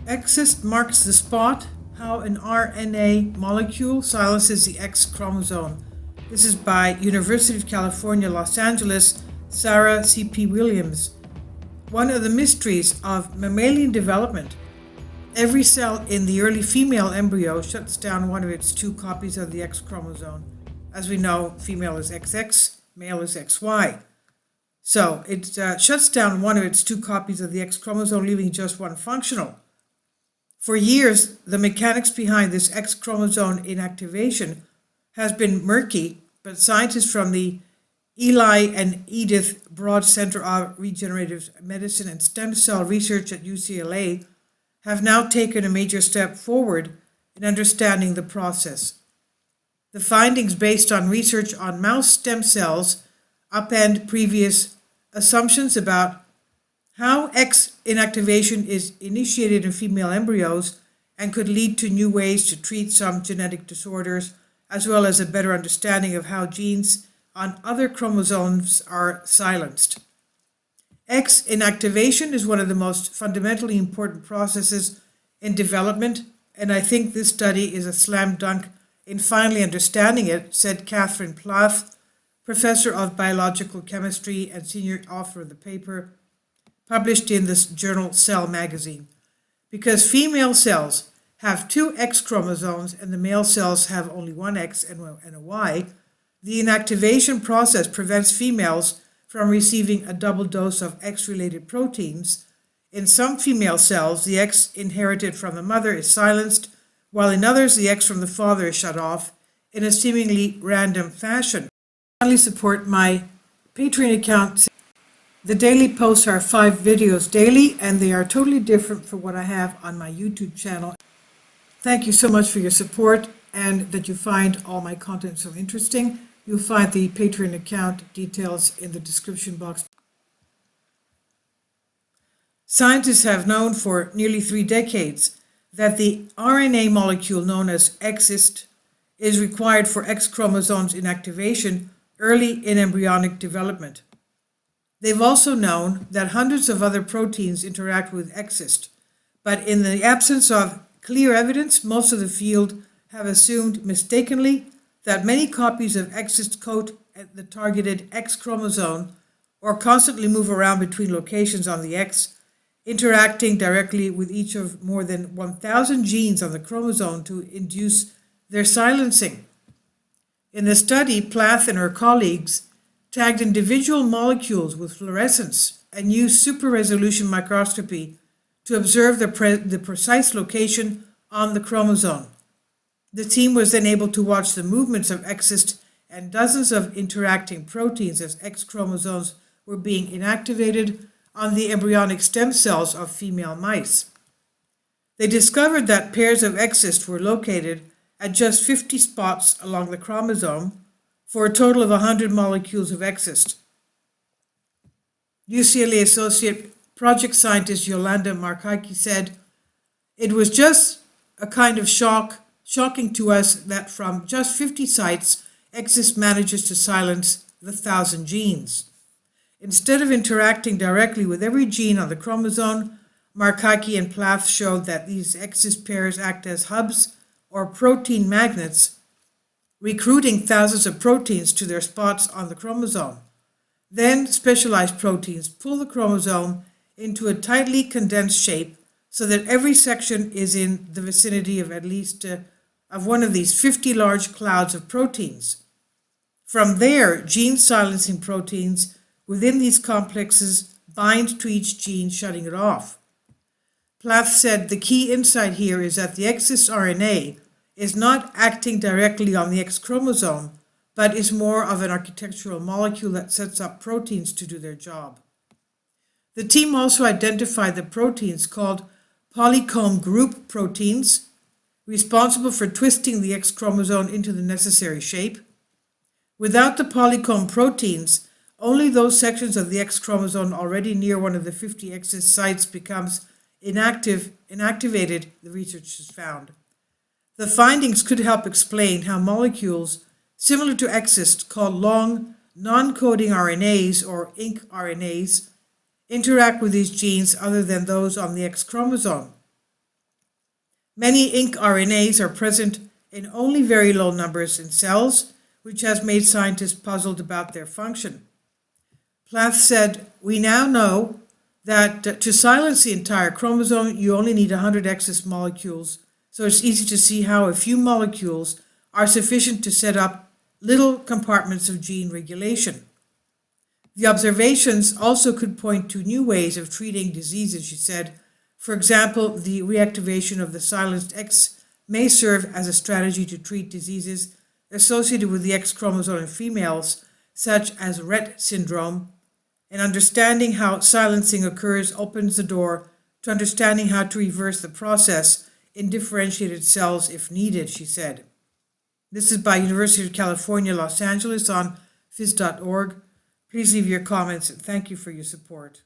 Xist marks the spot, how an RNA molecule silences the X chromosome. This is by University of California, Los Angeles, Sarah C.P. Williams. One of the mysteries of mammalian development. Every cell in the early female embryo shuts down one of its two copies of the X chromosome. As we know, female is XX, male is XY. So it shuts down one of its two copies of the X chromosome, leaving just one functional. For years, the mechanics behind this X chromosome inactivation has been murky, but scientists from the Eli and Edith Broad Center of Regenerative Medicine and Stem Cell Research at UCLA have now taken a major step forward in understanding the process. The findings based on research on mouse stem cells upend previous assumptions about how X inactivation is initiated in female embryos and could lead to new ways to treat some genetic disorders, as well as a better understanding of how genes on other chromosomes are silenced. X inactivation is one of the most fundamentally important processes in development, and I think this study is a slam dunk in finally understanding it, said Catherine Plath, professor of biological chemistry and senior author of the paper, published in this journal Cell magazine. Because female cells have two X chromosomes and the male cells have only one X and a Y, the inactivation process prevents females from receiving a double dose of X-related proteins. In some female cells, the X inherited from the mother is silenced, while in others, the X from the father is shut off in a seemingly random fashion. Finally, support my Patreon account. The daily posts are 5 videos daily, and they are totally different from what I have on my YouTube channel. Thank you so much for your support and that you find all my content so interesting. You'll find the Patreon account details in the description box. Scientists have known for nearly 3 decades that the RNA molecule known as Xist is required for X chromosomes inactivation early in embryonic development. They've also known that hundreds of other proteins interact with Xist, but in the absence of clear evidence, most of the field have assumed mistakenly that many copies of Xist coat the targeted X chromosome or constantly move around between locations on the X, interacting directly with each of more than 1,000 genes on the chromosome to induce their silencing. In the study, Plath and her colleagues tagged individual molecules with fluorescence and used super-resolution microscopy to observe the precise location on the chromosome. The team was then able to watch the movements of Xist and dozens of interacting proteins as X chromosomes were being inactivated on the embryonic stem cells of female mice. They discovered that pairs of Xist were located at just 50 spots along the chromosome for a total of 100 molecules of Xist. UCLA Associate Project Scientist Yolanda Markaki said, "It was just a kind of shocking to us that from just 50 sites, Xist manages to silence the 1,000 genes. Instead of interacting directly with every gene on the chromosome, Markaki and Plath showed that these Xist pairs act as hubs or protein magnets, recruiting thousands of proteins to their spots on the chromosome. Then specialized proteins pull the chromosome into a tightly condensed shape so that every section is in the vicinity of at least of one of these 50 large clouds of proteins. From there, gene silencing proteins within these complexes bind to each gene, shutting it off." Plath said the key insight here is that the Xist RNA is not acting directly on the X chromosome, but is more of an architectural molecule that sets up proteins to do their job. The team also identified the proteins called polycomb group proteins, responsible for twisting the X chromosome into the necessary shape. Without the polycomb proteins, only those sections of the X chromosome already near one of the 50 Xist sites becomes inactivated, the researchers found. The findings could help explain how molecules similar to Xist called long non-coding RNAs or inc-RNAs interact with these genes other than those on the X chromosome. Many inc-RNAs are present in only very low numbers in cells, which has made scientists puzzled about their function. Plath said, "We now know that to silence the entire chromosome, you only need 100 Xist molecules, so it's easy to see how a few molecules are sufficient to set up little compartments of gene regulation." The observations also could point to new ways of treating diseases, she said. For example, the reactivation of the silenced X may serve as a strategy to treat diseases associated with the X chromosome in females, such as Rett syndrome, and understanding how silencing occurs opens the door to understanding how to reverse the process in differentiated cells if needed, she said. This is by University of California, Los Angeles on Xist.org. Please leave your comments and thank you for your support.